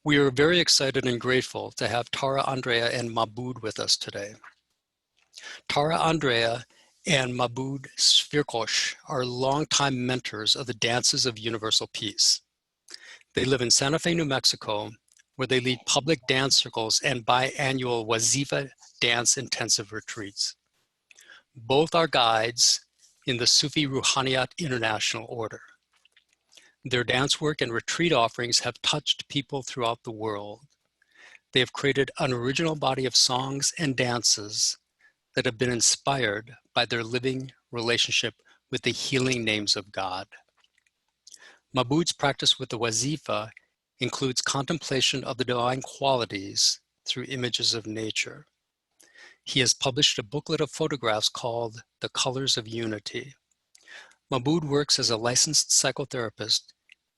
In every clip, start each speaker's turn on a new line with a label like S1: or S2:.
S1: We are very excited and grateful to have Tara, Andrea, and Maboud with us today. Tara, Andrea, and Maboud Swierkosz are longtime mentors of the Dances of Universal Peace. They live in Santa Fe, New Mexico, where they lead public dance circles and biannual Wazifah Dance Intensive Retreats. Both are guides in the Sufi Ruhaniat International order. Their dance work and retreat offerings have touched people throughout the world. They have created an original body of songs and dances that have been inspired by their living relationship with the healing names of God. Maboud's practice with the Wazifah includes contemplation of the divine qualities through images of nature. He has published a booklet of photographs called The Colors of Unity. Maboud works as a licensed psychotherapist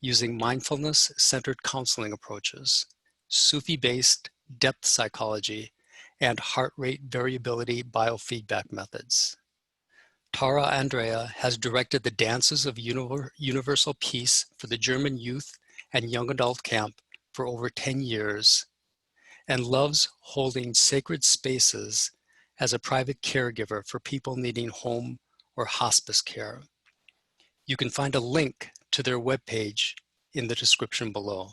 S1: using mindfulness-centered counseling approaches, Sufi-based depth psychology, and heart rate variability biofeedback methods. Tara Andrea has directed the Dances of Universal Peace for the German Youth and Young Adult Camp for over 10 years and loves holding sacred spaces as a private caregiver for people needing home or hospice care. You can find a link to their webpage in the description below.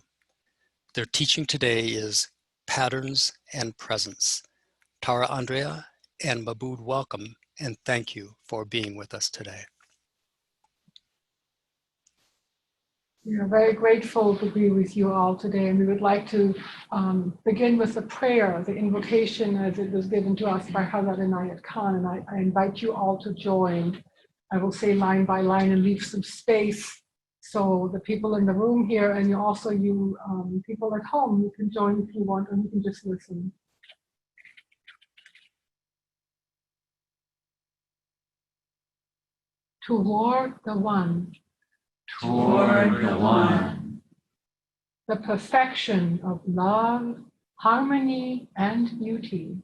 S1: Their teaching today is Patterns and Presence. Tara, Andrea, and Maboud, welcome and thank you for being with us today.
S2: We are very grateful to be with you all today, and we would like to begin with a prayer, the invocation as it was given to us by Hazrat Inayat Khan, and I invite you all to join. I will say line by line and leave some space so the people in the room here and also you people at home, you can join if you want, or you can just listen. Toward the one.
S3: Toward the one.
S2: The perfection of love, harmony, and beauty.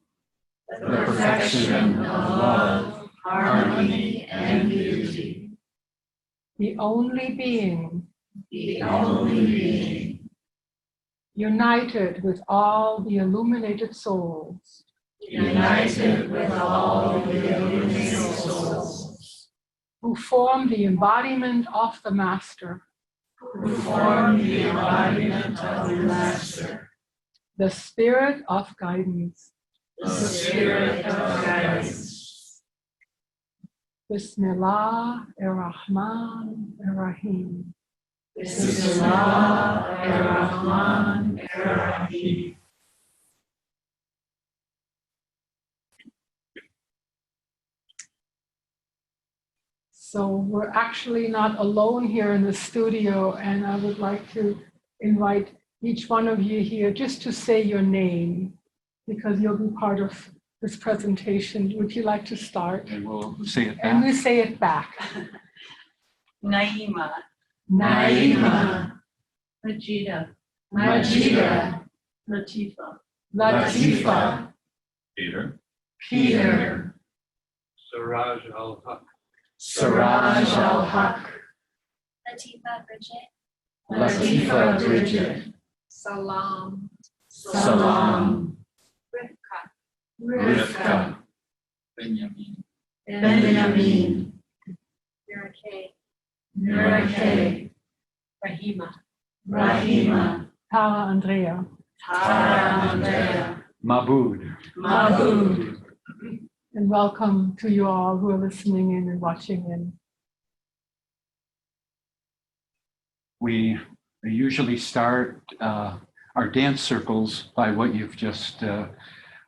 S3: The perfection of love, harmony, and beauty.
S2: The only being.
S3: The only being.
S2: United with all the illuminated souls.
S3: United with all the illuminated souls.
S2: Who form the embodiment of the Master.
S3: Who form the embodiment of the Master.
S2: The Spirit of Guidance.
S3: The Spirit of Guidance.
S2: Bismillah ar-Rahman ar-Rahim.
S3: Bismillah ar-Rahman ar-Rahim.
S2: So we're actually not alone here in the studio, and I would like to invite each one of you here just to say your name, because you'll be part of this presentation. Would you like to start?
S4: And we'll say it back.
S2: And we say it back.
S5: Naima.
S3: Naima.
S5: Majida.
S3: Majida.
S5: Latifa.
S2: Latifa.
S4: Peter.
S3: Peter.
S4: Siraj al-Haq.
S3: Siraj al-Haq.
S6: Latifa Bridget.
S3: Latifa Bridget.
S6: Salam.
S3: Salam. Rivka.
S4: Benjamin.
S3: Benjamin.
S6: Nurake.
S5: Rahima.
S3: Rahima.
S2: Tara Andrea.
S3: Tara Andrea.
S4: Maboud.
S3: Maboud.
S2: And welcome to you all who are listening in and watching in.
S4: We usually start our dance circles by what you've just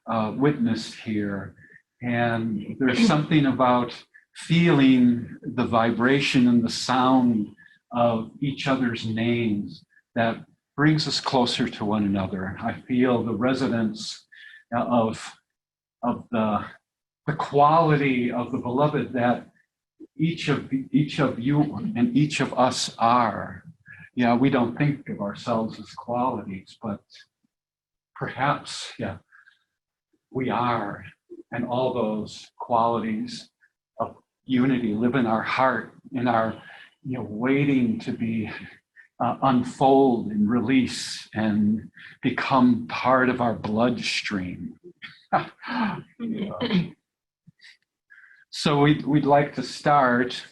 S4: witnessed here. And there's something about feeling the vibration and the sound of each other's names that brings us closer to one another. I feel the resonance of the quality of the beloved that each of you and each of us are. Yeah, we don't think of ourselves as qualities, but perhaps, yeah, we are. And all those qualities of unity live in our heart, in our, waiting to be unfold and release and become part of our bloodstream. So we'd like to start,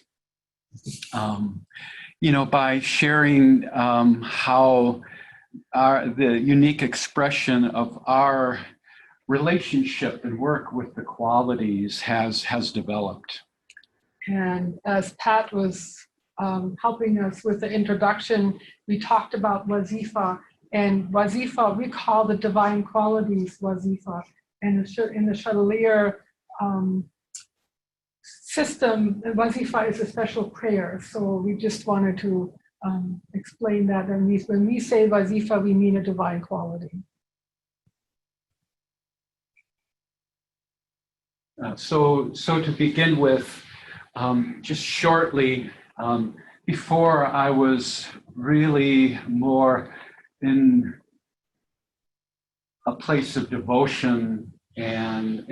S4: by sharing how the unique expression of our relationship and work with the qualities has developed.
S2: And as Pat was helping us with the introduction, we talked about Wazifah. And Wazifah, we call the divine qualities Wazifah. And in the Chandelier system, Wazifah is a special prayer. So we just wanted to explain that. And when we say Wazifah, we mean a divine quality.
S4: So to begin with, just shortly, before I was really more in a place of devotion and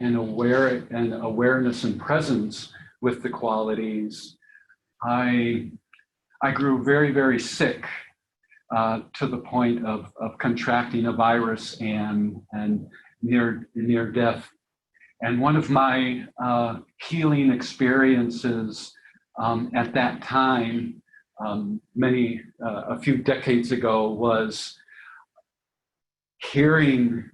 S4: awareness and presence with the qualities, I grew very, very sick to the point of contracting a virus and near death. And one of my healing experiences at that time, a few decades ago, was hearing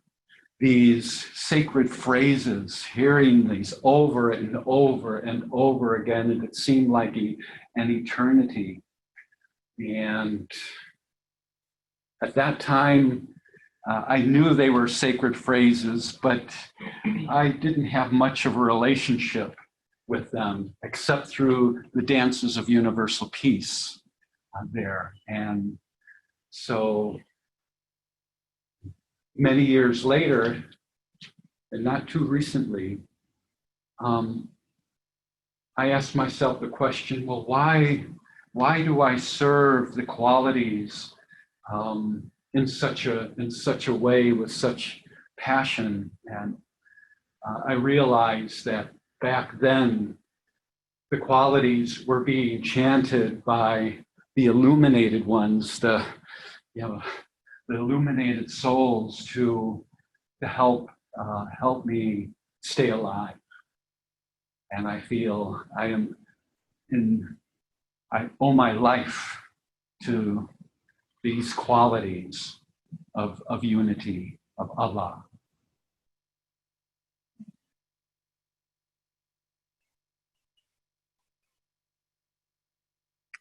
S4: these sacred phrases, hearing these over and over and over again, and it seemed like an eternity. And at that time, I knew they were sacred phrases, but I didn't have much of a relationship with them, except through the dances of universal peace there. And so many years later, and not too recently, I asked myself the question, well, why do I serve the qualities in such a way with such passion? And I realized that back then the qualities were being chanted by the illuminated ones, the illuminated souls to help me stay alive. And I feel I owe my life to these qualities of unity, of Allah.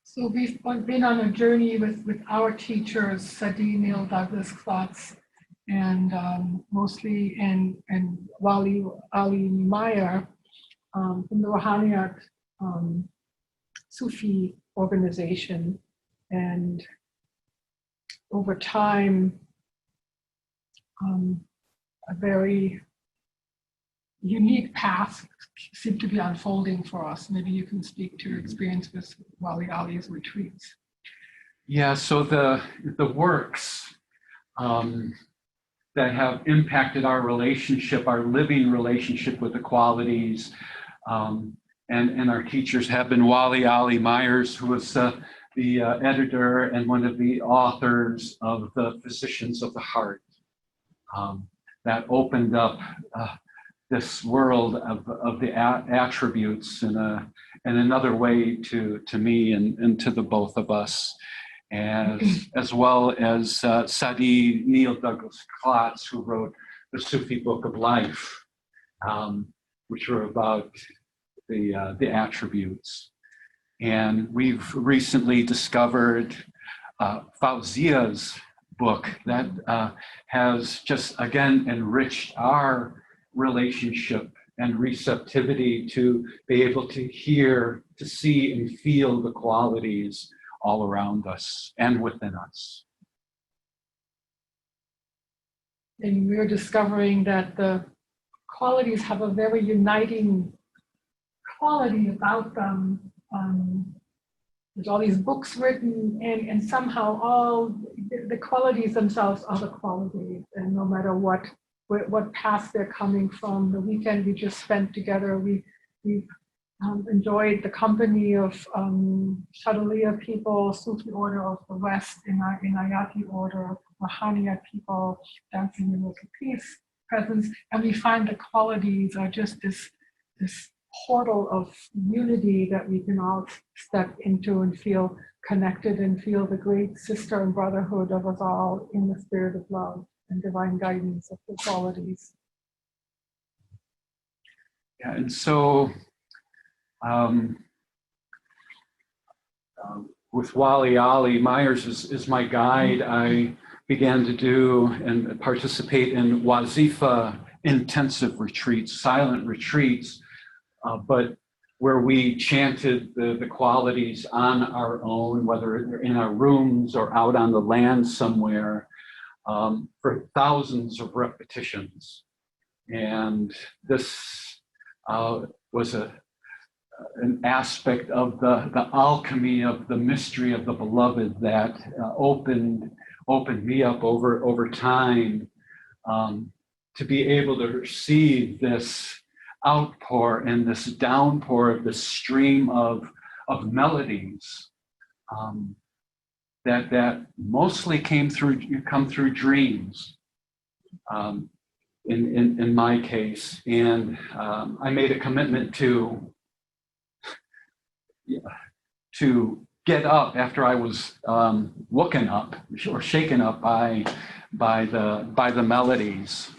S2: So we've been on a journey with our teachers, Sadi, Neil, Douglas, Klotz, and mostly in Wali Ali Meyer from the Ruhaniat Sufi organization. And over time, a very unique path seemed to be unfolding for us. Maybe you can speak to your experience with Wali Ali's retreats.
S4: Yeah, so the works that have impacted our relationship, our living relationship with the qualities, and our teachers have been Wali Ali Myers, who was the editor and one of the authors of the Physicians of the Heart. That opened up this world of the attributes in another way to me and to the both of us, as well as Sadi Neil Douglas Klotz, who wrote the Sufi Book of Life, which were about the attributes. And we've recently discovered Fauzia's book that has just again enriched our relationship and receptivity to be able to hear, to see and feel the qualities all around us and within us.
S2: And we're discovering that the qualities have a very uniting quality about them. There's all these books written, and somehow all the qualities themselves are the qualities, and no matter what path they're coming from. The weekend we just spent together, we enjoyed the company of Shadaliya people, Sufi order of the West, Inayati order, Ruhaniat people, dancing in the peace presence, and we find the qualities are just this portal of unity that we can all step into and feel connected and feel the great sister and brotherhood of us all in the spirit of love and divine guidance of the qualities.
S4: Yeah, and so with Wali Ali Myers is my guide, I began to do and participate in Wazifah Intensive Retreats, silent retreats, but where we chanted the qualities on our own, whether in our rooms or out on the land somewhere, for thousands of repetitions. And this was an aspect of the alchemy of the mystery of the beloved that opened me up over time to be able to receive this outpour and this downpour of the stream of melodies that mostly come through dreams in my case. And I made a commitment to get up after I was woken up or shaken up by the melodies,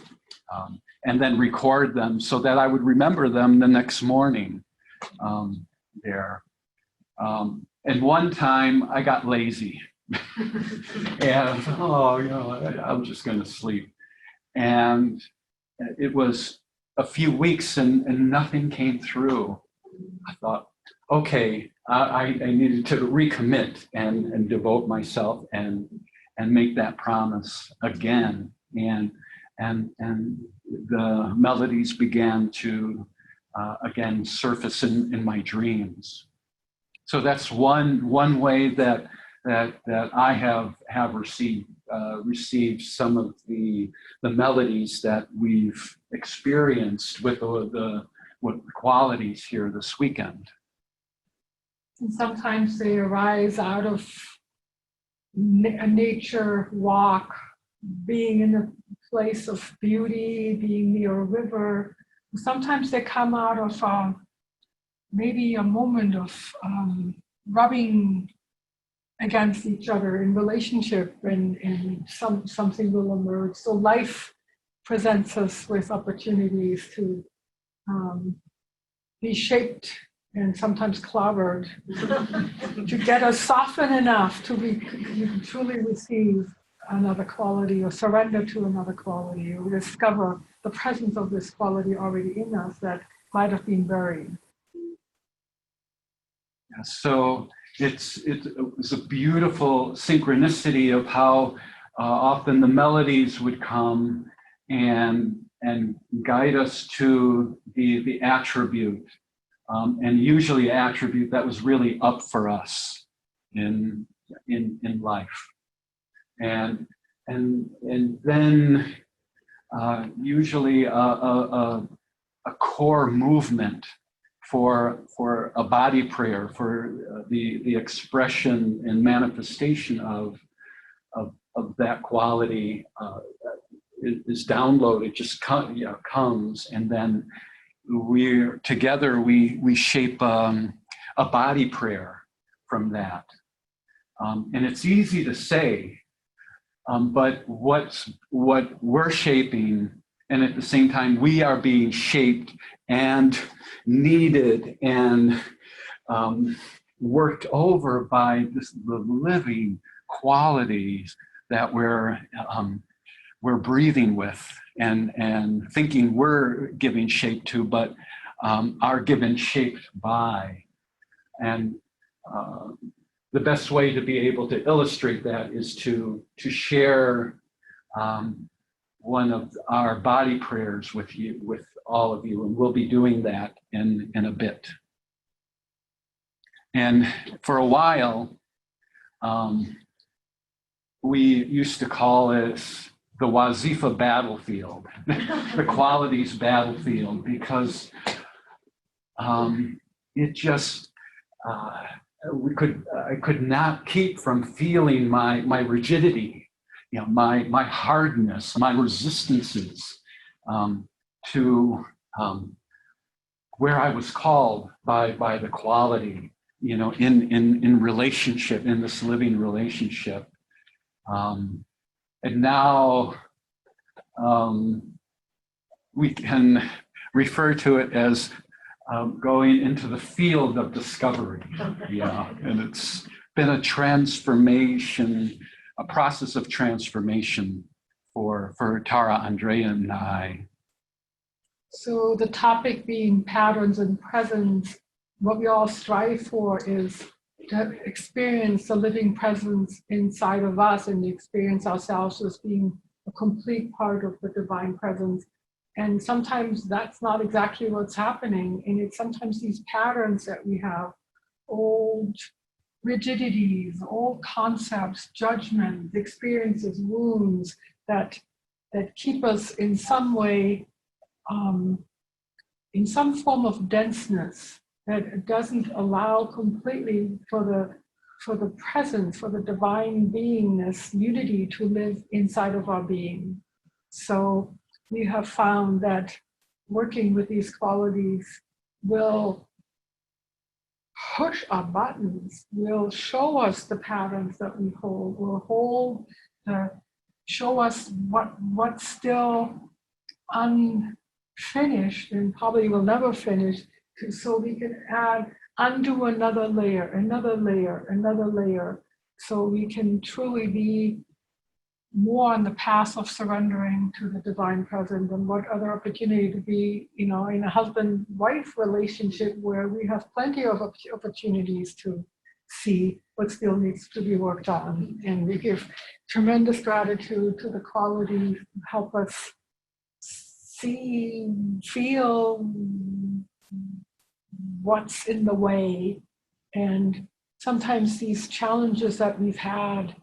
S4: and then record them so that I would remember them the next morning there. And one time I got lazy and I'm just going to sleep. And it was a few weeks and nothing came through. I thought, okay, I needed to recommit and devote myself and make that promise again. And the melodies began to again surface in my dreams. So that's one way that I have received some of the melodies that we've experienced with the qualities here this weekend.
S2: And sometimes they arise out of a nature walk, being in a place of beauty, being near a river. Sometimes they come out of maybe a moment of rubbing against each other in relationship, and something will emerge. So life presents us with opportunities to be shaped and sometimes clobbered to get us softened enough to truly receive another quality or surrender to another quality or discover the presence of this quality already in us that might have been buried.
S4: Yeah, so it was a beautiful synchronicity of how often the melodies would come and guide us to the attribute, and usually an attribute that was really up for us in life, and then usually a core movement for a body prayer, for the expression and manifestation of that quality is downloaded, just comes, and then we're together. We shape a body prayer from that, and it's easy to say, but what we're shaping, and at the same time we are being shaped and needed and worked over by the living qualities that we're breathing with and thinking we're giving shape to, but are given shape by. And the best way to be able to illustrate that is to share one of our body prayers with all of you, and we'll be doing that in a bit. And for a while, we used to call it the Wazifah battlefield, the qualities battlefield, because it just, I could not keep from feeling my rigidity, my hardness, my resistances to where I was called by the quality, in relationship, in this living relationship. And now we can refer to it as going into the field of discovery. Yeah, and it's been a transformation, a process of transformation for Tara, Andrea, and I.
S2: So the topic being patterns and presence, what we all strive for is to experience the living presence inside of us and to experience ourselves as being a complete part of the divine presence. And sometimes that's not exactly what's happening. And it's sometimes these patterns that we have, old rigidities, old concepts, judgments, experiences, wounds that keep us in some way, in some form of denseness that doesn't allow completely for the presence, for the divine beingness, unity to live inside of our being. So we have found that working with these qualities will push our buttons, will show us the patterns that we hold, will show us what's still unfinished and probably will never finish, so we can undo another layer, another layer, another layer, so we can truly be more on the path of surrendering to the divine presence. And what other opportunity to be, in a husband-wife relationship where we have plenty of opportunities to see what still needs to be worked on. And we give tremendous gratitude to the qualities to help us see, feel what's in the way. And sometimes these challenges that we've had,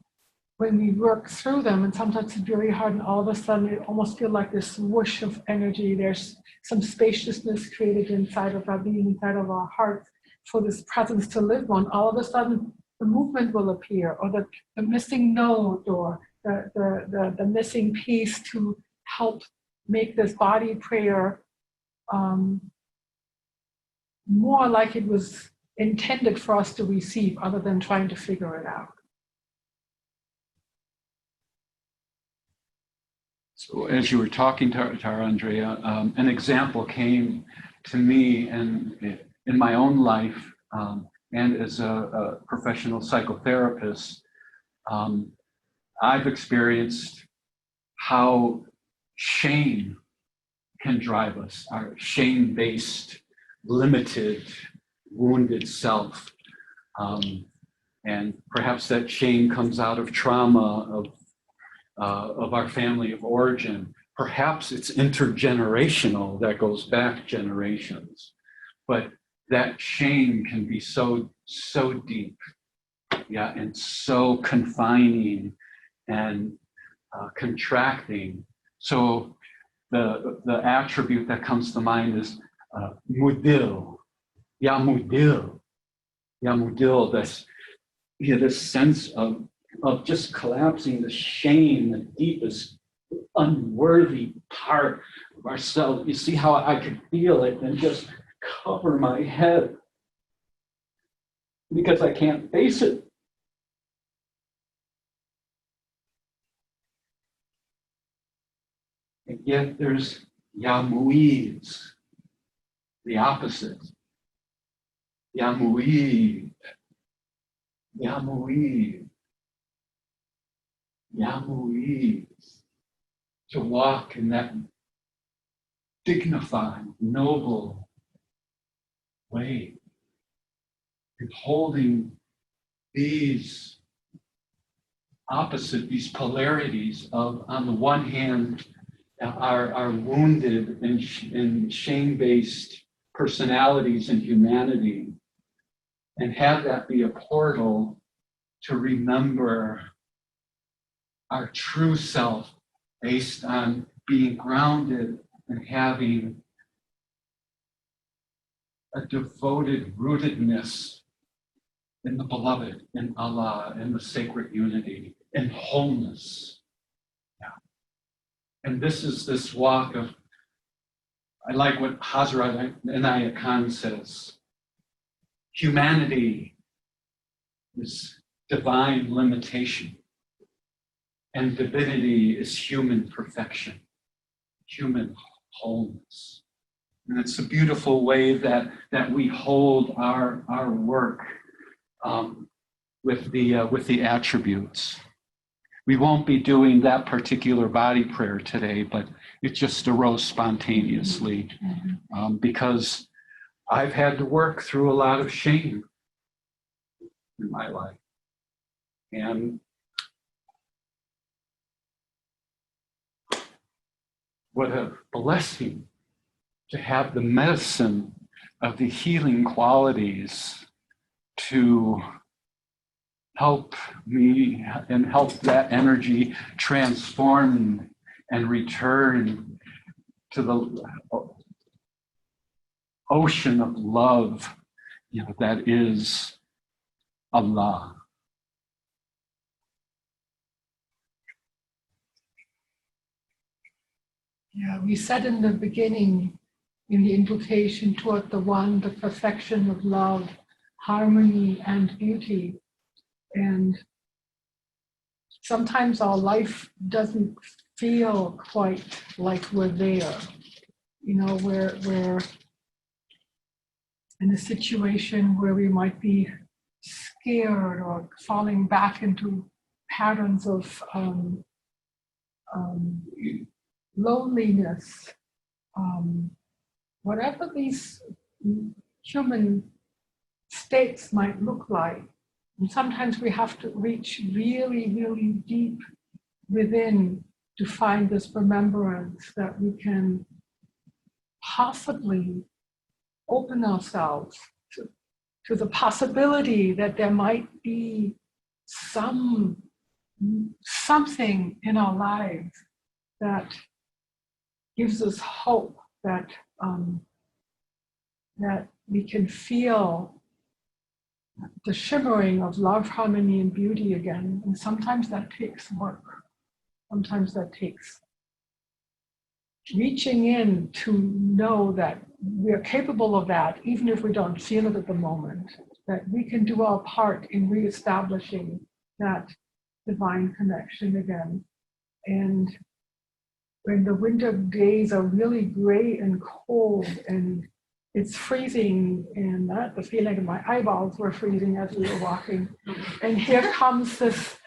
S2: when we work through them, and sometimes it's really hard, and all of a sudden it almost feels like this whoosh of energy. There's some spaciousness created inside of our being, inside of our hearts, for this presence to live on. All of a sudden, the movement will appear, or the missing note, or the missing piece to help make this body prayer more like it was intended for us to receive, other than trying to figure it out.
S4: So as you were talking, Tara, Andrea, an example came to me in my own life, and as a professional psychotherapist. I've experienced how shame can drive us, our shame-based, limited, wounded self. And perhaps that shame comes out of trauma of our family of origin. Perhaps it's intergenerational, that goes back generations. But that shame can be so deep, yeah, and so confining and contracting. So the attribute that comes to mind is mudil, yamudil, that's this sense of just collapsing, the shame, the deepest unworthy part of ourselves. You see how I could feel it and just cover my head because I can't face it. And yet there's yamuiz, the opposite. Yamuiz, yamuiz, yamuiz. To walk in that dignified, noble way, and holding these opposite, these polarities of, on the one hand, our wounded and shame-based personalities and humanity, and have that be a portal to remember our true self based on being grounded and having a devoted rootedness in the beloved, in Allah, in the sacred unity, in wholeness. Yeah. And this is this walk of, I like what Hazrat Inayat Khan says, humanity is divine limitation, and divinity is human perfection, human wholeness. And it's a beautiful way that we hold our work with the attributes. We won't be doing that particular body prayer today, but it just arose spontaneously because I've had to work through a lot of shame in my life. And what a blessing to have the medicine of the healing qualities to help me and help that energy transform and return to the ocean of love, that is Allah.
S2: Yeah, we said in the beginning, in the invocation toward the one, the perfection of love, harmony, and beauty. And sometimes our life doesn't feel quite like we're there. We're in a situation where we might be scared or falling back into patterns of loneliness, whatever these human states might look like. And sometimes we have to reach really, really deep within to find this remembrance that we can possibly open ourselves to the possibility that there might be something in our lives that gives us hope, that we can feel the shimmering of love, harmony, and beauty again. And sometimes that takes work. Sometimes that takes reaching in to know that we are capable of that, even if we don't feel it at the moment, that we can do our part in reestablishing that divine connection again. And when the winter days are really gray and cold and it's freezing, and the feeling of my eyeballs were freezing as we were walking. And here comes this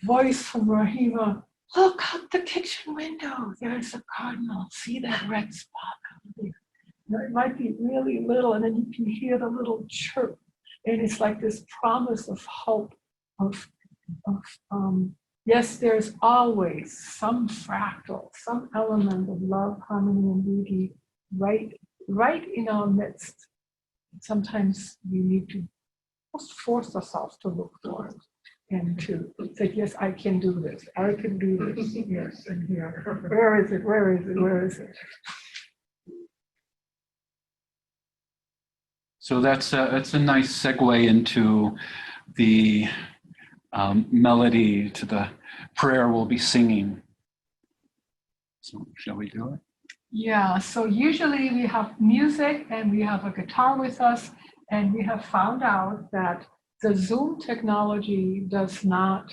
S2: voice from Rahima, look out the kitchen window, there's a cardinal, see that red spot out there. It might be really little, and then you can hear the little chirp. And it's like this promise of hope, of yes, there's always some fractal, some element of love, harmony, and beauty right in our midst. Sometimes we need to just force ourselves to look for it and to say, yes, I can do this. I can do this. Yes, and here. Where is it? Where is it? Where is it?
S4: So that's a nice segue into the melody to the prayer we'll be singing. So shall we do it?
S2: Yeah, so usually we have music and we have a guitar with us, and we have found out that the Zoom technology does not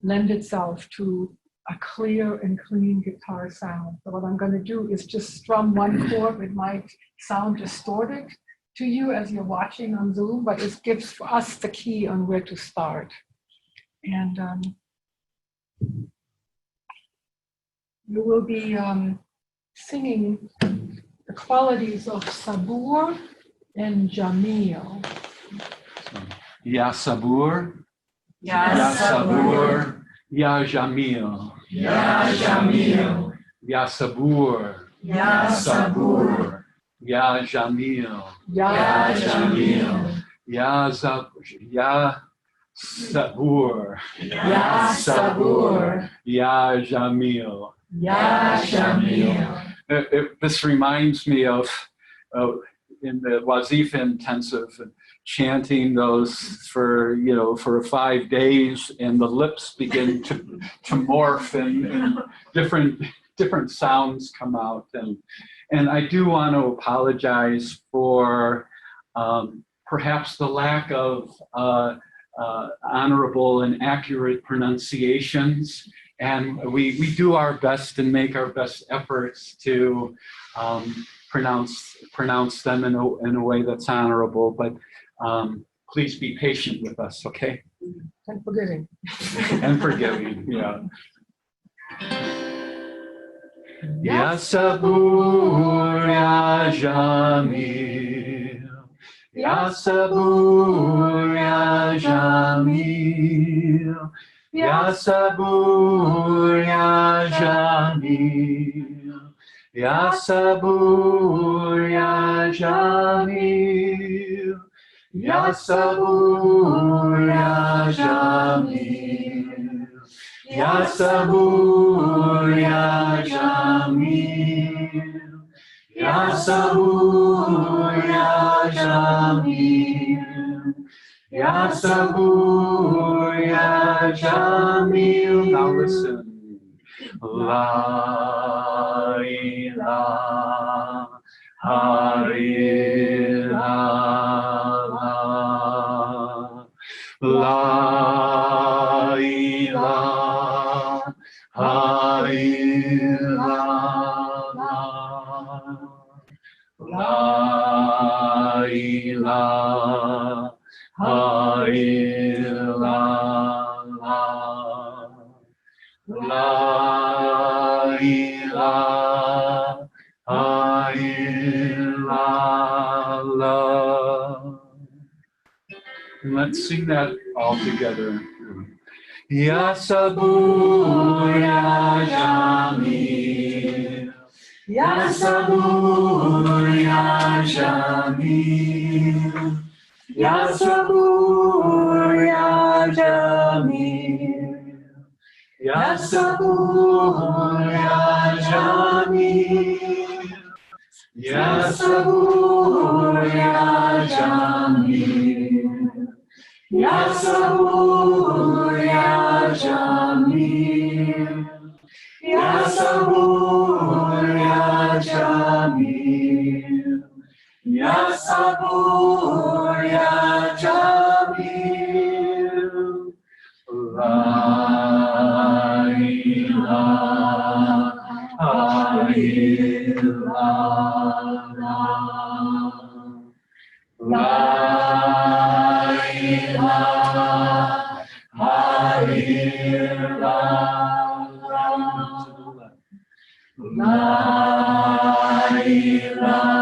S2: lend itself to a clear and clean guitar sound. So what I'm going to do is just strum one chord. It might sound distorted to you as you're watching on Zoom, but it gives us the key on where to start. And we will be singing the qualities of Sabur and Jamil.
S4: Ya Sabur,
S3: Ya
S4: Sabur, Ya Jamil,
S3: Ya Jamil,
S4: Ya Sabur,
S3: Ya Sabur,
S4: Ya Jamil,
S3: Ya Jamil,
S4: Ya Sabur,
S3: Ya Sabur,
S4: Ya Jamil.
S3: Ya Jamil.
S4: This reminds me of in the Wazifah Intensive, chanting those for 5 days, and the lips begin to morph, and different sounds come out, and I do want to apologize for perhaps the lack of honorable and accurate pronunciations, and we do our best and make our best efforts to pronounce them in a way that's honorable, but please be patient with us, okay?
S2: And forgiving.
S4: And forgiving, yeah. Ya Sabur Ya Jamil, Ya Sabur Ya Jamil, Ya Sabur Ya Jamil, Ya Sabur Ya Jamil, Ya Sabur Ya Jamil, Ya Sabur Ya Jamil, Ya Sabur Ya Jamil, Ya Sabur Ya Jamil. Now listen. La ilaha illallah, La ilaha illallah, La ilaha illallah, La ilaha illallah. Let's sing that all together. Ya Sabur Ya Jamil, Ya Sabur Ya Jamil, Ya Sabur Ya Jamil, Ya Sabur Ya Jamil, Ya Sabur Ya Jamil, Ya Sabur Ya Jamil, Ya Sabur Ya Jamil, Ya Sabur Ya Jamil, La ilaha illallah, La ilaha illallah, La ilaha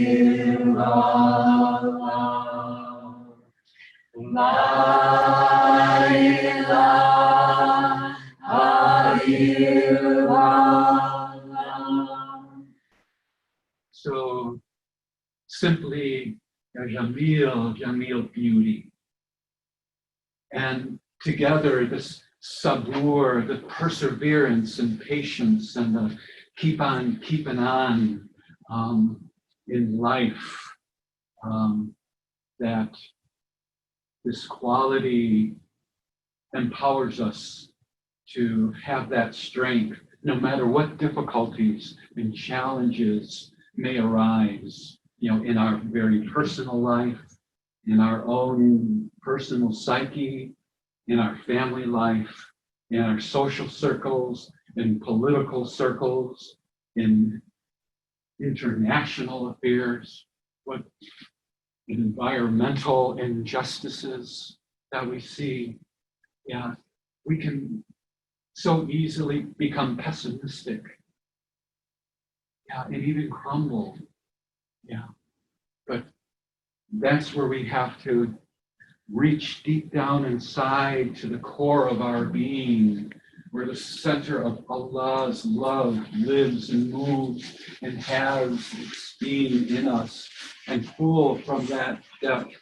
S4: illallah, La ilaha illallah. So simply Jamil beauty. And together this sabur, the perseverance and patience and the keep on keeping on in life, that this quality empowers us to have that strength no matter what difficulties and challenges may arise, in our very personal life, in our own personal psyche, in our family life, in our social circles, in political circles, in international affairs, what environmental injustices that we see. Yeah, we can so easily become pessimistic. Yeah, and even crumble. Yeah, but that's where we have to reach deep down inside to the core of our being, where the center of Allah's love lives and moves and has its being in us, and pull from that depth,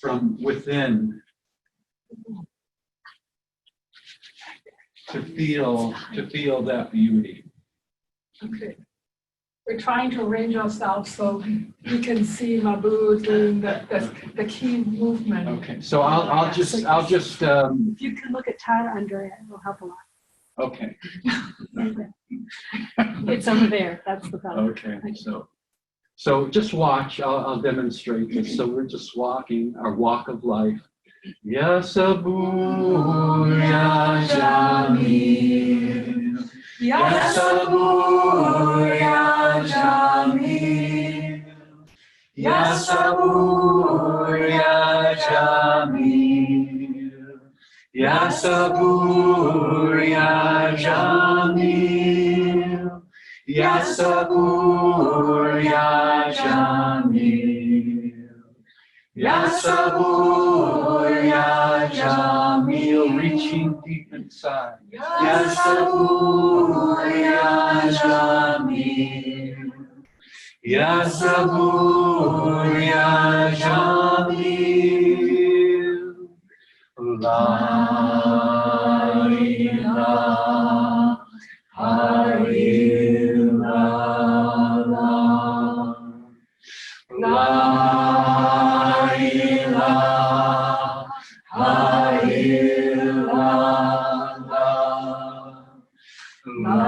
S4: from within, to feel that beauty.
S2: Okay. we're trying to arrange ourselves so we can see Maboud doing the key movement.
S4: Okay, so I'll just
S2: If you can look at Tara, Andrea, it will help a lot.
S4: okay.
S2: It's over there. That's the problem.
S4: Okay, so just watch. I'll demonstrate this. So we're just walking our walk of life. Ya Sabur Ya Jamil, Ya Sabur Ya Jamil, Ya Sabur Ya Jamil, Ya Sabur Ya Jamil, Ya Sabur Ya Jamil, Ya Sabur Ya Jamil, reaching deep inside. Ya Sabur Ya Jamil, Ya Sabur Ya Jamil, La ilaha illallah, La ilaha illallah, La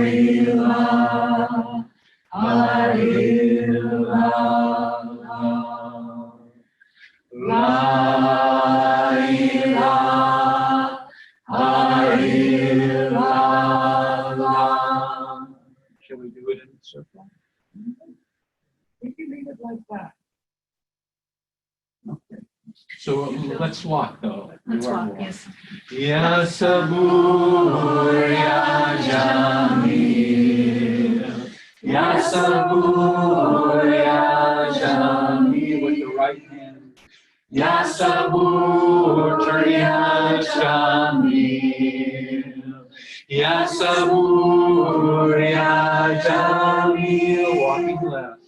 S4: ilaha illallah, La ilaha illallah. Shall we do it in a circle?
S2: We can leave it like that.
S4: Okay. So let's walk though.
S2: Let's walk, yes.
S4: Ya Sabur Ya Jamil, Ya Sabur Ya Jamil, with the right hand. Ya Sabur Ya Jamil, Ya Sabur Ya Jamil, walking left.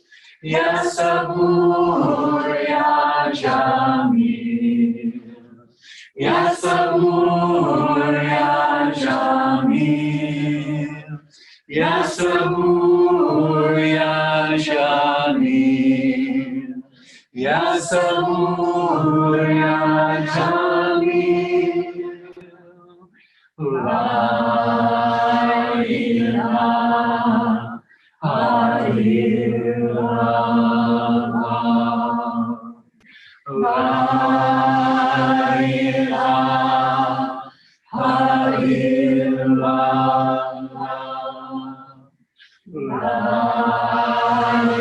S4: Ya Sabur Ya Jamil, Ya Sabur Ya Jamil, Ya Sabur Ya Jamil, Ya Sabur Ya Jamil, La ilaha illallah, La ilaha illallah, La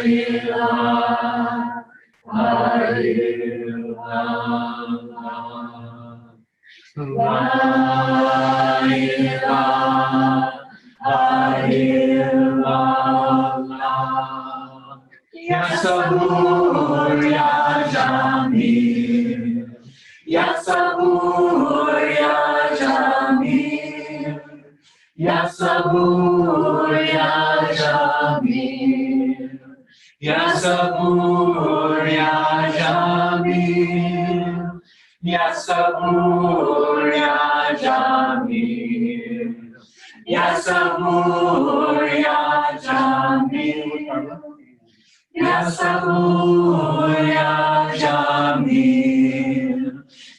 S4: ilaha illallah, La ilaha illallah, Ya Sabur Ya Jamil, Ya Sabur Ya Jamil, Ya Sabur Ya Jamil, Ya Sabur Ya Jamil, Ya Sabur Ya Jamil, Ya Sabur Ya Jamil, Ya Sabur Ya Jamil,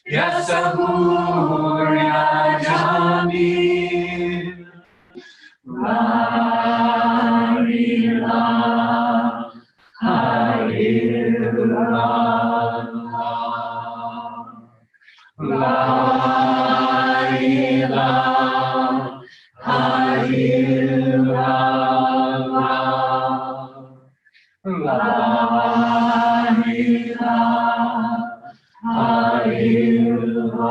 S4: Ya Sabur Ya Jamil, La ilaha illallah, La ilaha illallah, La ilaha illallah,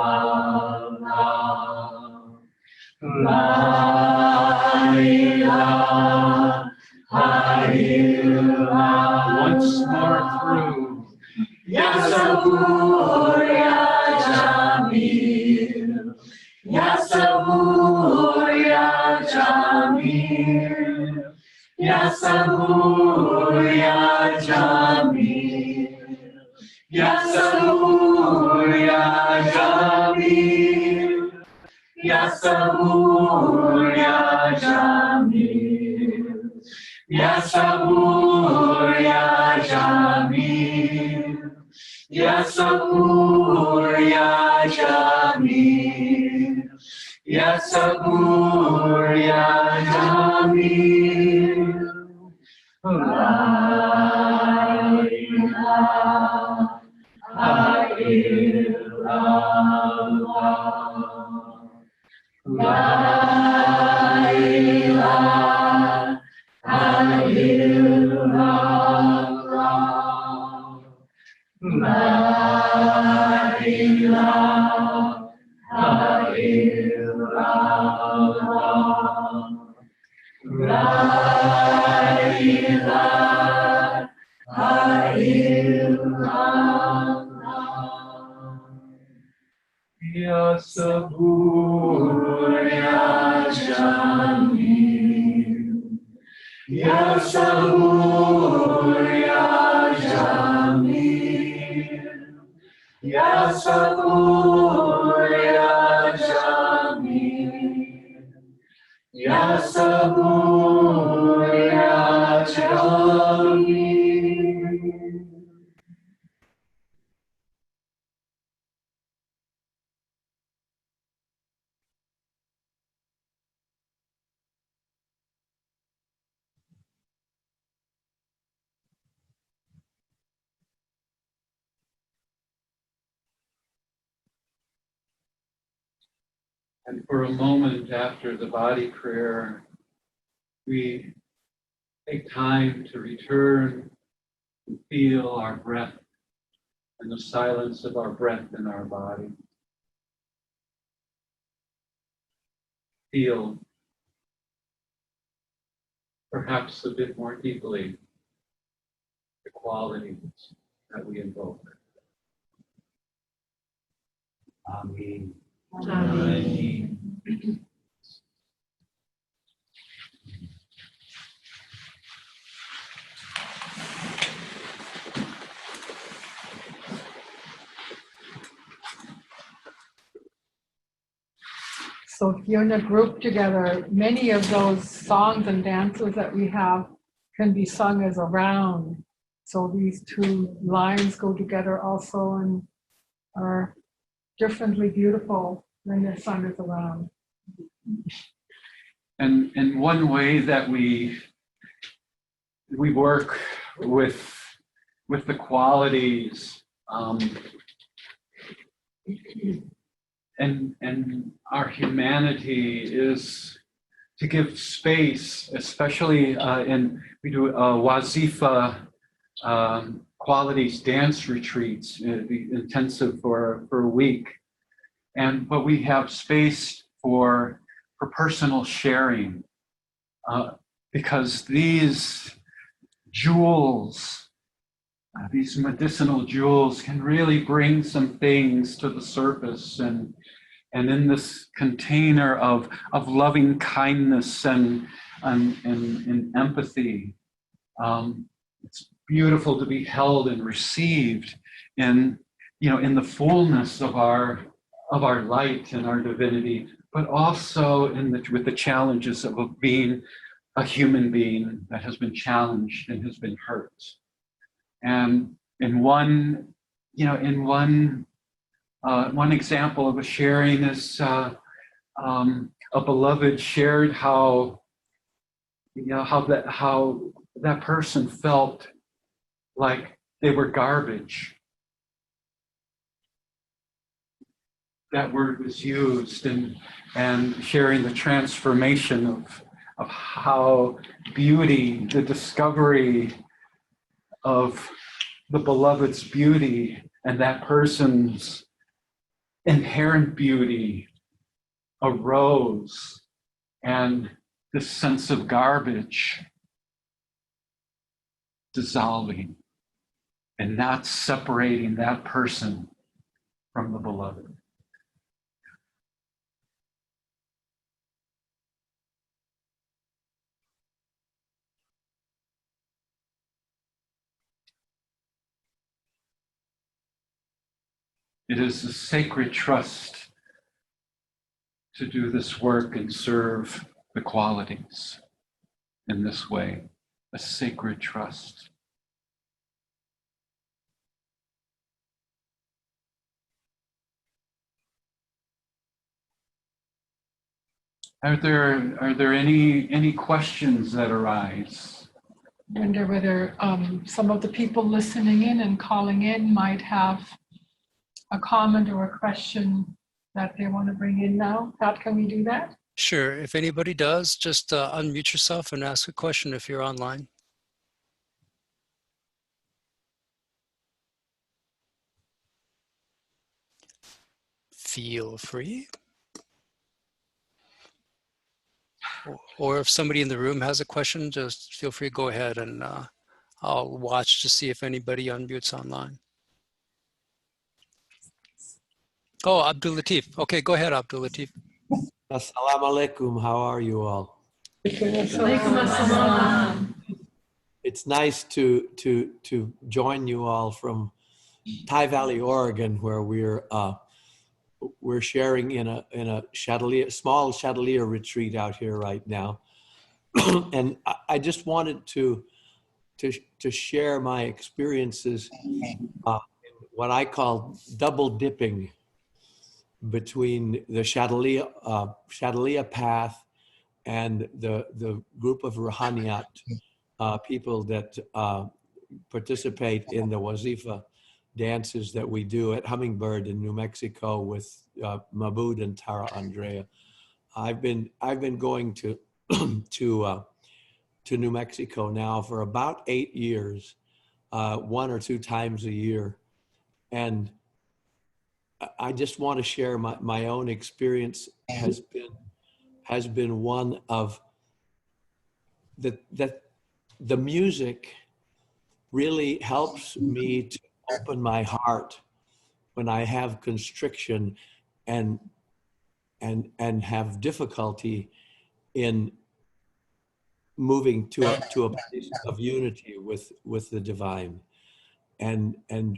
S4: La ilaha illallah. Once more through. Ya Sabur Ya Jamil, Ya Sabur Ya Jamil, Ya Sabur Ya Jamil, Ya Sabur Ya Jamil, Ya Sabur Ya Jamil, Ya Sabur, Ya Jamil, Ya Sabur, Ya Jamil, Ya Sabur, Ya Jamil. La ilaha illallah. La ilaha illallah. La ilaha illallah. La ilaha illallah. Ya Sabur, Ya Jamil, Ya Sabur, Ya Jamil, Ya Sabur, Ya Jamil, Ya Sabur, Ya Jamil. And for a moment after the body prayer, we take time to return and feel our breath and the silence of our breath in our body. Feel perhaps a bit more deeply the qualities that we invoke. Amen.
S3: Amen.
S2: So if you're in a group together, many of those songs and dances that we have can be sung as a round. So these two lines go together also and are differently beautiful when they're sung as a round.
S4: And one way that we work with the qualities and our humanity is to give space, especially we do Wazifah qualities dance retreats, intensive for a week, but we have space for personal sharing because these jewels, these medicinal jewels, can really bring some things to the surface, and in this container of loving kindness and empathy, it's beautiful to be held and received in the fullness of our light and our divinity, but also with the challenges of being a human being that has been challenged and has been hurt. And in one example of a sharing is a beloved shared how that person felt like they were garbage. That word was used, and sharing the transformation of how beauty, the discovery of the beloved's beauty and that person's inherent beauty arose, and this sense of garbage dissolving and not separating that person from the beloved. It is a sacred trust to do this work and serve the qualities in this way. a sacred trust. Are there any questions that arise?
S2: I wonder whether some of the people listening in and calling in might have a comment or a question that they want to bring in now. Pat, can we do that?
S1: Sure. If anybody does, just unmute yourself and ask a question if you're online. Feel free. Or if somebody in the room has a question, just feel free to go ahead, and I'll watch to see if anybody unmutes online. Oh, Abdul Latif. Okay, go ahead, Abdul Latif.
S7: Assalamu alaikum. How are you all?
S5: Alaikum assalam.
S7: It's nice to join you all from Thai Valley, Oregon, where we're sharing in a chandelier, small chandelier retreat out here right now. And I just wanted to share my experiences in what I call double dipping between the chandelier path and the group of Ruhaniat people that participate in the Wazifah dances that we do at Hummingbird in New Mexico with Maboud and Tara Andrea. I've been going to to New Mexico now for about 8 years, 1 or 2 times a year, and I just want to share my own experience has been one of that the music really helps me to open my heart when I have constriction and have difficulty in moving to a place of unity with the divine. And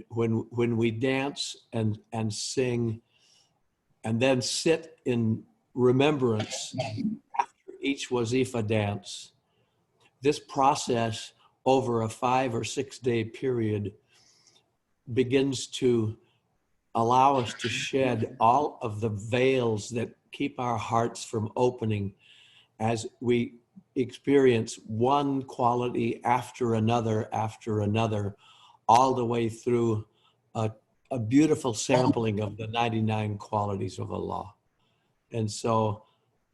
S7: when we dance and sing and then sit in remembrance after each Wazifah dance, this process over a 5 or 6 day period begins to allow us to shed all of the veils that keep our hearts from opening as we experience one quality after another, all the way through a beautiful sampling of the 99 qualities of Allah. And so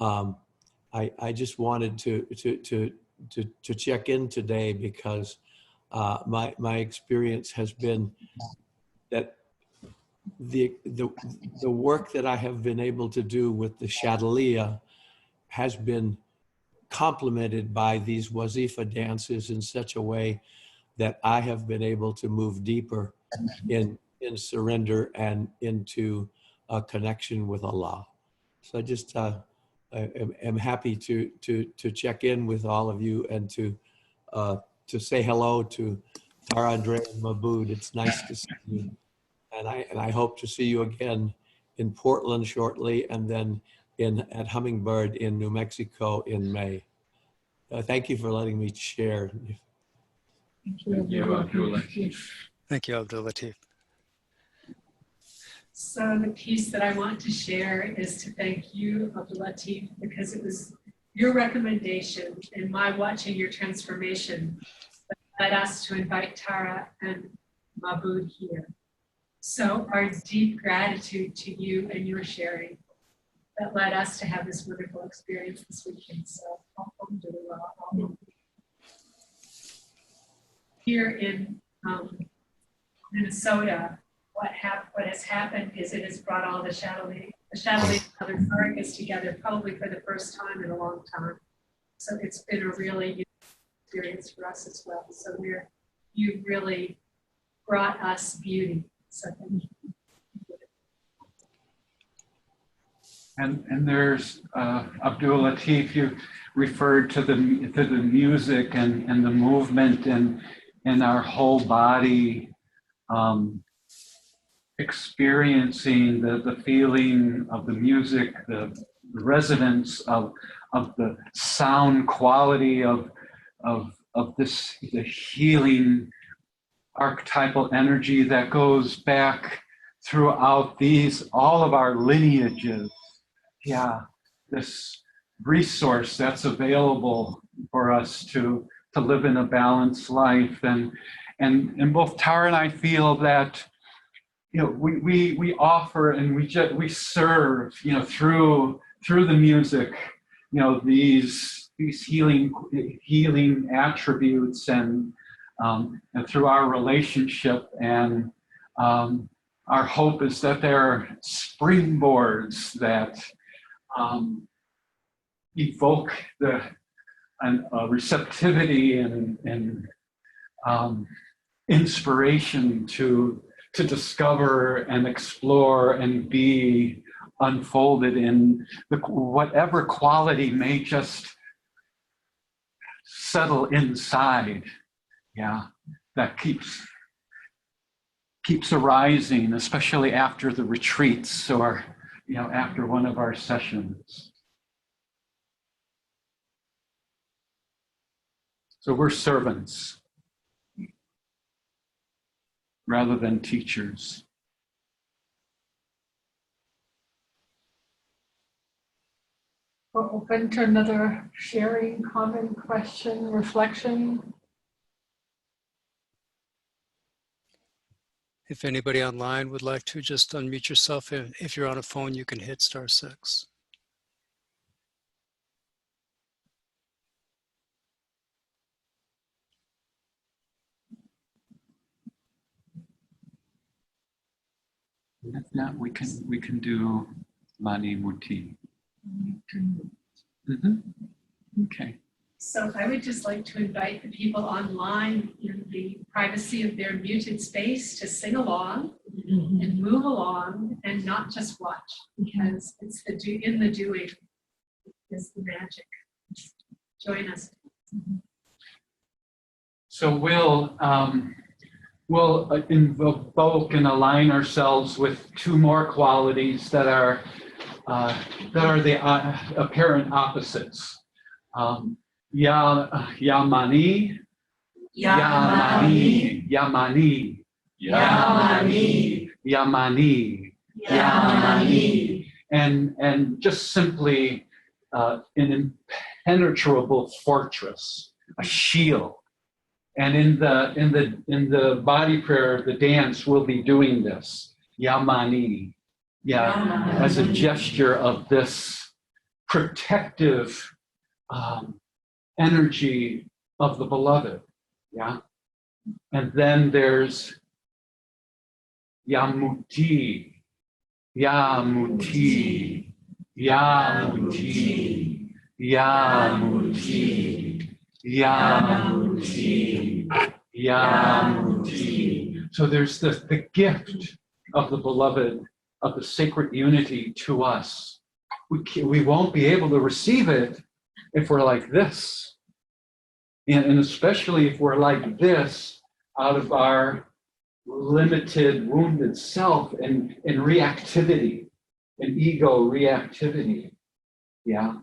S7: I just wanted to check in today because my experience has been that the work that I have been able to do with the chandelier has been complemented by these Wazifah dances in such a way that I have been able to move deeper in surrender and into a connection with Allah. So I just am happy to check in with all of you and to say hello to Tara, Andrea, and Maboud. It's nice to see you, and I hope to see you again in Portland shortly, and then at Hummingbird in New Mexico in May. Thank you for letting me share.
S4: Thank you, Abdul Latif.
S1: Thank you, Abdul Latif.
S5: So the piece that I want to share is to thank you, Abdul Latif, because it was your recommendation and my watching your transformation that led us to invite Tara and Maboud here. So our deep gratitude to you and your sharing that led us to have this wonderful experience this weekend. So alhamdulillah. Here in Minnesota, what has happened is it has brought all the chandelier and other cargivers together, probably for the first time in a long time. So it's been a really unique experience for us as well. So you've really brought us beauty. So thank you.
S4: And there's Abdul Latif. You referred to the music and the movement and our whole body experiencing the feeling of the music, the resonance of the sound quality of this, the healing archetypal energy that goes back throughout all of our lineages. Yeah, this resource that's available for us to live in a balanced life. And both Tara and I feel that, you know, we offer and we serve, you know, through the music, you know, these healing attributes, and through our relationship. And our hope is that there are springboards that evoke a receptivity and inspiration to discover and explore and be unfolded in whatever quality may just settle inside. Yeah, that keeps arising, especially after the retreats, or, you know, after one of our sessions. So we're servants rather than teachers.
S2: We're open to another sharing, comment, question, reflection.
S1: If anybody online would like to, just unmute yourself. If you're on a phone, you can hit *6.
S4: If not, we can do Mani Muti. Mm-hmm. Okay.
S5: So I would just like to invite the people online in the privacy of their muted space to sing along and move along and not just watch, because it's in the doing is the magic. Join us.
S4: So we'll invoke and align ourselves with two more qualities that are the apparent opposites. Yamani, Yamani, Yamani, Yamani, Yamani, Yamani, and just simply an impenetrable fortress, a shield. And in the body prayer, the dance, we'll be doing this. Yamani, yeah, as a gesture of this protective energy of the beloved, yeah. And then there's Yamuti, Yamuti, Yamuti, Yamuti, Yamuti, Yamuti. So there's the gift of the beloved, of the sacred unity to us. We won't be able to receive it if we're like this. And especially if we're like this out of our limited, wounded self and reactivity, and ego reactivity. Yeah.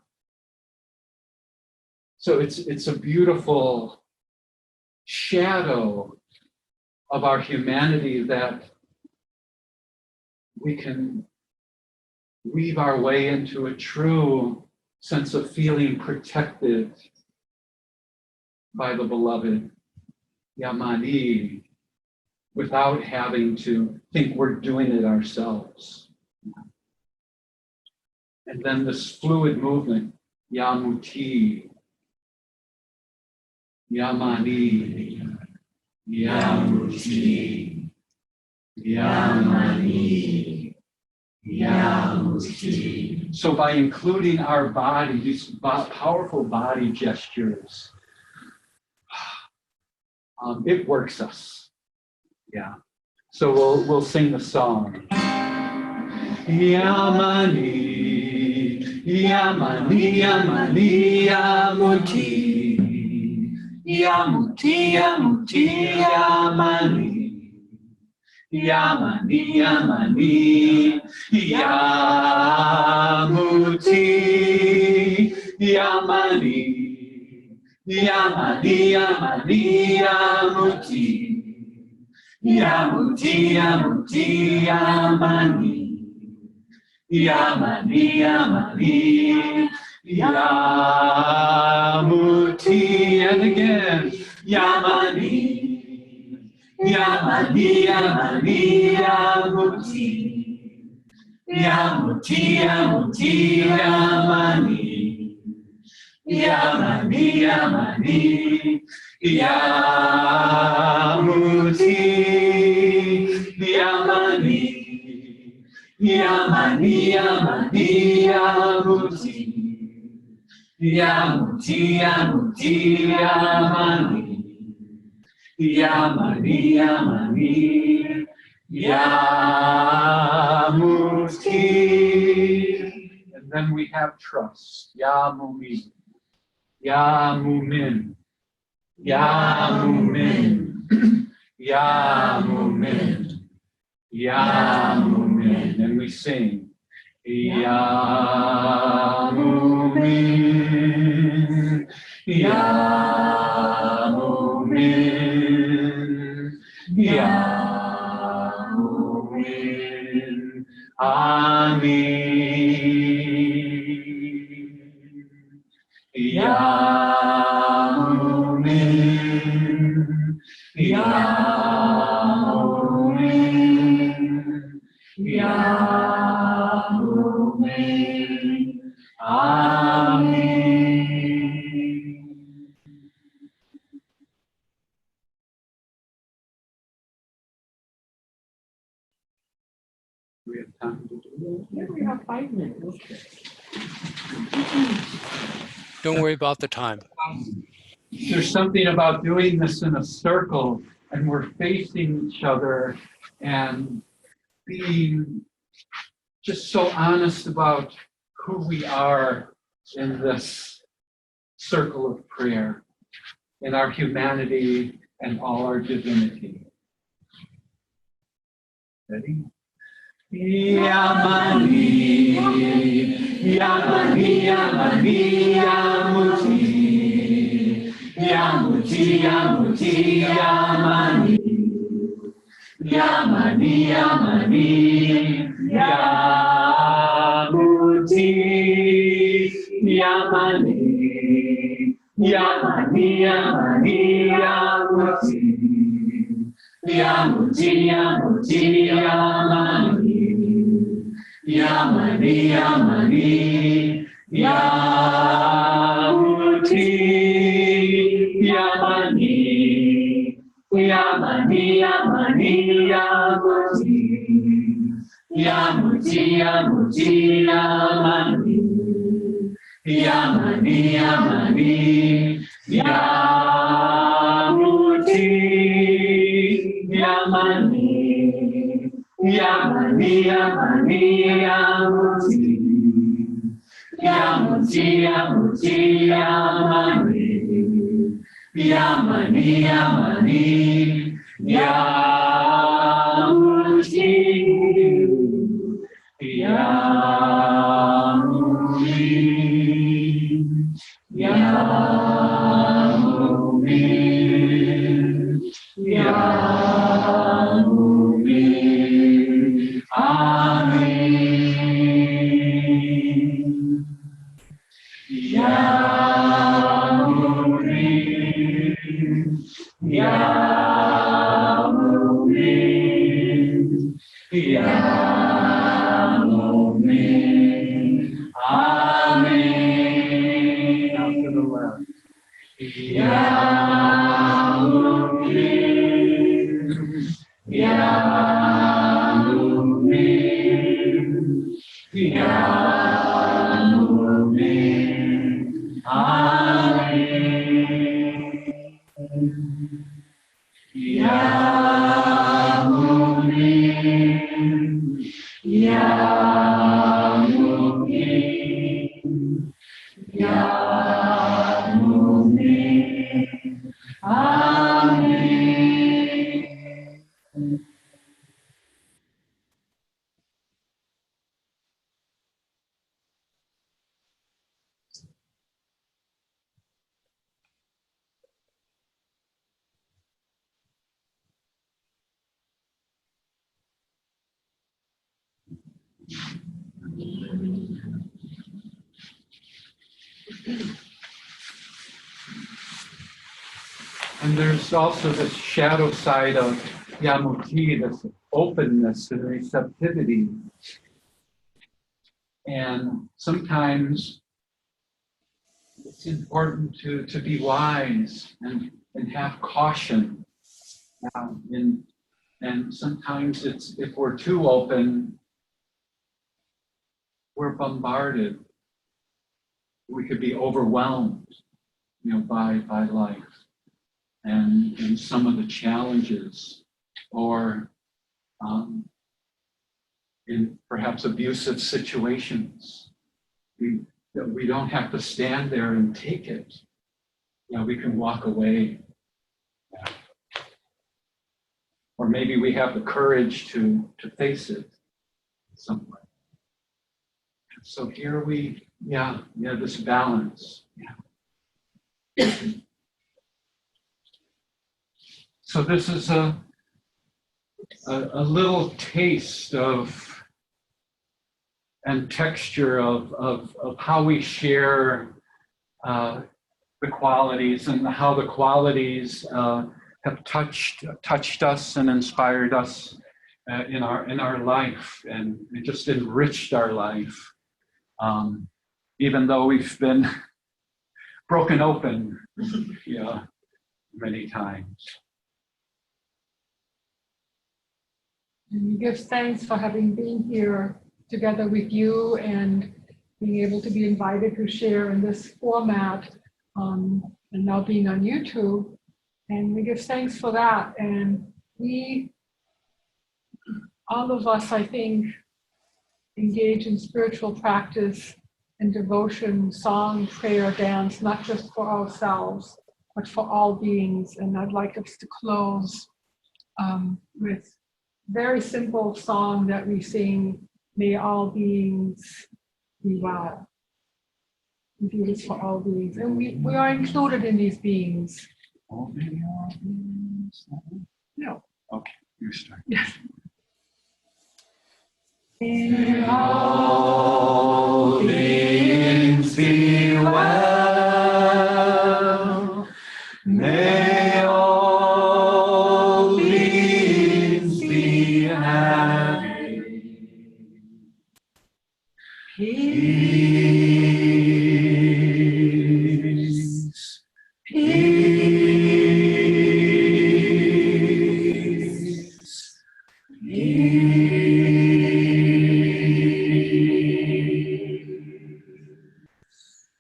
S4: So it's a beautiful shadow of our humanity that we can weave our way into a true sense of feeling protected by the beloved, Yamani, without having to think we're doing it ourselves. And then this fluid movement, Yamuti, Yamani, Yamuti, Yamani, Yamuti. So by including our body, these powerful body gestures, it works us. Yeah. So we'll sing the song. Yamani, Yamani, Yamani, Yamuti, Yamuti, Yamuti, Yamani, Yamani, Yamani, Yamuti, Yamani, Yamani, Yamani, Yamuti. Yamuti, Yamuti, Yamani. Yamani, Yamani, Yamuti. And again, Yamani. Yamani, Yamani, Yamuti. Yamuti, Yamuti, Yamani. Yamani, Yamani, Yamuti. Yamani, Yamani, Yamani, Yamuti. Yamuti, Yamuti, Yamani. Yamani, Yamani, Yamuti. And then we have trust. Yamumi. Yamumin. Yamumin. Yamumin. Yamumin. And we sing. Yamumin. Yamumin. Yamumin. Amin. Yamumin. Yamumin. Yamumin. Amin. We have time to do
S2: Yeah, we have 5 minutes.
S1: Don't worry about the time.
S4: There's something about doing this in a circle and we're facing each other and being just so honest about who we are in this circle of prayer, in our humanity and all our divinity. Ready? Yamani, Yamani, Yamani, Yamuti. Yamuti, Yamuti, Yamani. Yamani, Yamani, Yamuti. Yamani, Yamani, Yamani, Yamuti. Yamuti, Yamuti, Yamani. Yamani, Yamani, Yamuti. Yamani, Yamani, Yamani, Yamuti. Yamuti, Yamuti, Yamani. Yamani, Yamani, Yamuti. Yamani, Yamani, Yamani, Yamuti. Yamuti, Yamuti, Yamani. Yamani, Yamani, Yamuti. Yamuti. Yamuti. Yamuti. Amen. Yamuti. Yamuti. Yamuti. Amen. Now to the left. Yamuti. Yamuti. Yamuti. Amen. Yamuti. Yamuti. Yamuti. Amen. And there's also the shadow side of Yamuti, this openness and receptivity. And sometimes it's important to be wise and have caution. And sometimes if we're too open, we're bombarded. We could be overwhelmed, by life and some of the challenges, or in perhaps abusive situations. We don't have to stand there and take it. We can walk away. Or maybe we have the courage to face it some way. So here this balance. So this is a little taste of and texture of how we share the qualities, and how the qualities have touched us and inspired us in our life, and it just enriched our life, even though we've been broken open many times.
S2: And we give thanks for having been here together with you and being able to be invited to share in this format, and now being on YouTube. And we give thanks for that. And all of us, I think, engage in spiritual practice and devotion, song, prayer, dance, not just for ourselves, but for all beings. And I'd like us to close with a very simple song that we sing, May all beings be well. We do this for all beings. And we are included in these beings. No.
S4: Okay, you start.
S2: Yes.
S3: May all beings be well. May all beings be happy. Peace. Peace.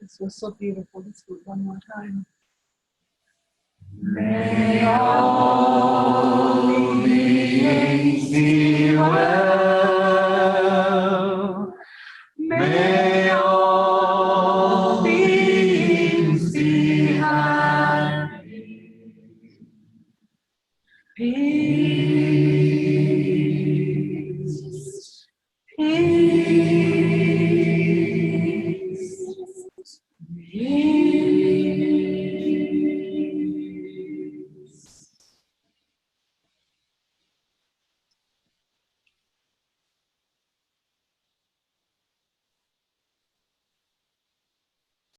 S2: This was so beautiful. Let's do it one more time.
S3: May all beings be well. May all beings be happy. Peace.